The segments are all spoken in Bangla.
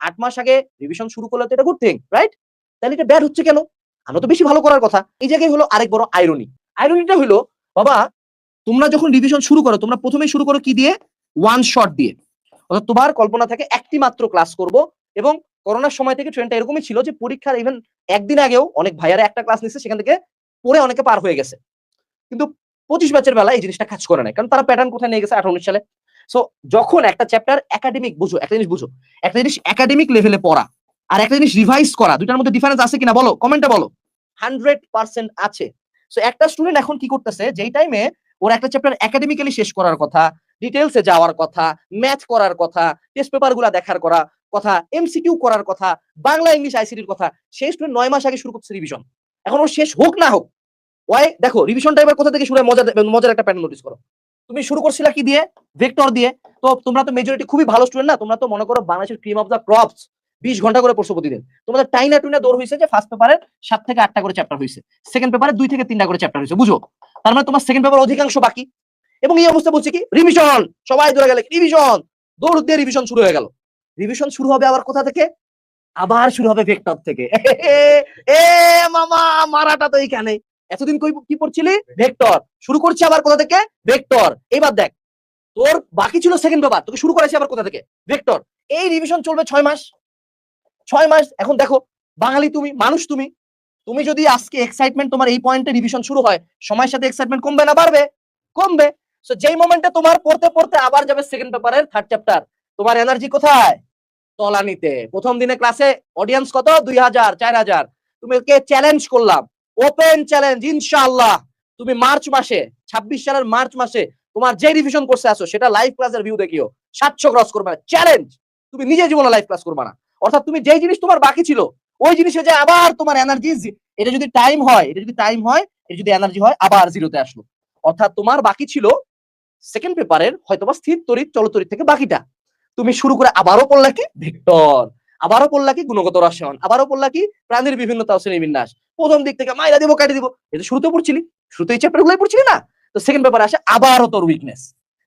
8 মাস আগে রিভিশন শুরু করলে তো এটা গুড থিং, রাইট? তাহলে এটা ব্যাড হচ্ছে কেন? আমরা তো বেশি ভালো করার কথা। এই জায়গায় হলো আরেক বড় আইরনি। আইরনিটা হলো, বাবা তোমরা যখন রিভিশন শুরু করো, তোমরা প্রথমেই শুরু করো কি দিয়ে? ওয়ান শট দিয়ে। অর্থাৎ তোমার কল্পনা থাকে একটি মাত্র ক্লাস করব। এবং করোনার সময় থেকে ট্রেন্ডটা এরকমই ছিল যে পরীক্ষার ইভেন একদিন আগেও অনেক ভাইয়ারা একটা ক্লাস নিচ্ছে, সেখান থেকে পড়ে অনেকে পার হয়ে গেছে। কিন্তু 25 ব্যাচের বেলা এই জিনিসটা কাজ করে নাই, কারণ তারা প্যাটার্ন কোথায় নিয়ে গেছে 18-19 সালে। সো যখন একটা চ্যাপ্টার একাডেমিক, বুঝো একটা জিনিস বুঝো, একটা জিনিস একাডেমিক লেভেলে পড়া আর একটা জিনিস রিভাইজ করা, দুটার মধ্যে ডিফারেন্স আছে কিনা বলো, কমেন্টে বলো। 100% আছে। সো একটা স্টুডেন্ট এখন কি করতেছে, যেই টাইমে ওর একটা চ্যাপ্টার একাডেমিক্যালি শেষ করার কথা, ডিটেইলসে যাওয়ার কথা, ম্যাথ করার কথা, টেস্ট পেপার গুলা দেখার কথা, এমসিকিউ করার কথা, বাংলা ইংলিশ আইসিটির কথা, সেই স্টুডেন্ট 9 মাস আগে শুরু করছে রিভিশন। এখন ওর শেষ হোক না হোক, ওয়াই দেখো রিভিশনটা এবার কোথা থেকে শুরু হয়, মজার একটা প্যাটার্ন নোটিস করো। তুমি শুরু করছিলা কি দিয়ে? ভেক্টর দিয়ে। তো তোমরা তো মেজরিটি খুবই ভালো স্টুডেন্ট না, তোমরা তো মনে করো বাংলাদেশের ক্রিম অফ দ্য ক্রপস, 20 ঘন্টা করে পড়ছো প্রতিদিন। তোমাদের টাইনা টুইনা দৌড় হয়েছে যে ফার্স্ট পেপারে 7 থেকে 8টা করে চ্যাপ্টার হয়েছে, সেকেন্ড পেপারে 2 থেকে 3টা করে চ্যাপ্টার হয়েছে, বুঝো? তার মানে তোমার সেকেন্ড পেপার অধিকাংশ বাকি। এবং এই অবস্থা বলছে কি রিভিশন, সবাই দৌড়ে গেলে রিভিশন, দৌড় দিয়ে রিভিশন শুরু হয়ে গেল। রিভিশন শুরু হবে আবার কোথা থেকে? আবার শুরু হবে ভেক্টর থেকে। এ মামা, মারাটা তো এইখানে। এতদিন কি পড়ছিলি? ভেক্টর। শুরু করছি আবার কোথা থেকে? ভেক্টর। এবার দেখ, তোর বাকি ছিল সেকেন্ড পেপার, তোকে শুরু করেছে আবার কোথা থেকে? ভেক্টর। এই রিভিশন চলবে 6 মাস। 6 মাস। এখন দেখো, বাঙালি তুমি, মানুষ তুমি, তুমি যদি আজকে এক্সাইটমেন্ট তোমার এই পয়েন্টে রিভিশন শুরু হয়, সময়ের সাথে এক্সাইটমেন্ট কমবে না বাড়বে? কমবে। সো যেই মোমেন্টে তোমার পড়তে পড়তে আবার যাবে সেকেন্ড পেপারের 3rd চ্যাপ্টার, তোমার এনার্জি কোথায়? তলানিতে। প্রথম দিনে ক্লাসে অডিয়েন্স কত? 2000, 4000। তোমাকে চ্যালেঞ্জ করলাম, ওপেন চ্যালেঞ্জ, ইনশাআল্লাহ তুমি মার্চ মাসে, 26 সালের মার্চ মাসে তোমার যে রিভিশন কোর্সে আছো সেটা লাইভ ক্লাসের ভিউ দেখিও, 700 ক্রস করবে না। চ্যালেঞ্জ। তুমি নিজে জীবনে লাইভ ক্লাস করবে না। অর্থাৎ তুমি যেই জিনিস তোমার বাকি ছিল, ওই জিনিসে যে আবার তোমার এনার্জি, এটা যদি টাইম হয়, এটা যদি এনার্জি হয়, আবার জিরোতে আসলো। অর্থাৎ তোমার বাকি ছিল সেকেন্ড পেপারের হয়তোবা স্থির তড়িৎ চলতড়িৎ থেকে বাকিটা। তুমি শুরু করে আবারও পড়লা কি? ভেক্টর। আবারও পড়লা কি? গুণগত রসায়ন। আবারও পড়লা কি? প্রাণীর বিভিন্নতা ও শ্রেণীবিন্যাস। প্রথম দিক থেকে মাইরা দিব, কাটি দিব, এটা শুরুতে পড়ছিলি, শুরুতে এই চ্যাপ্টার গুলাই পড়ছিলি না? তো সেকেন্ড পেপারে আসে আবারও তোর উইকনেস,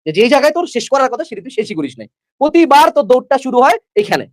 যে জায়গায় তোর শেষ করার কথা সেটা তুই শেষই করিস নাই। প্রতিবার তোর দৌড়টা শুরু হয় এখানে।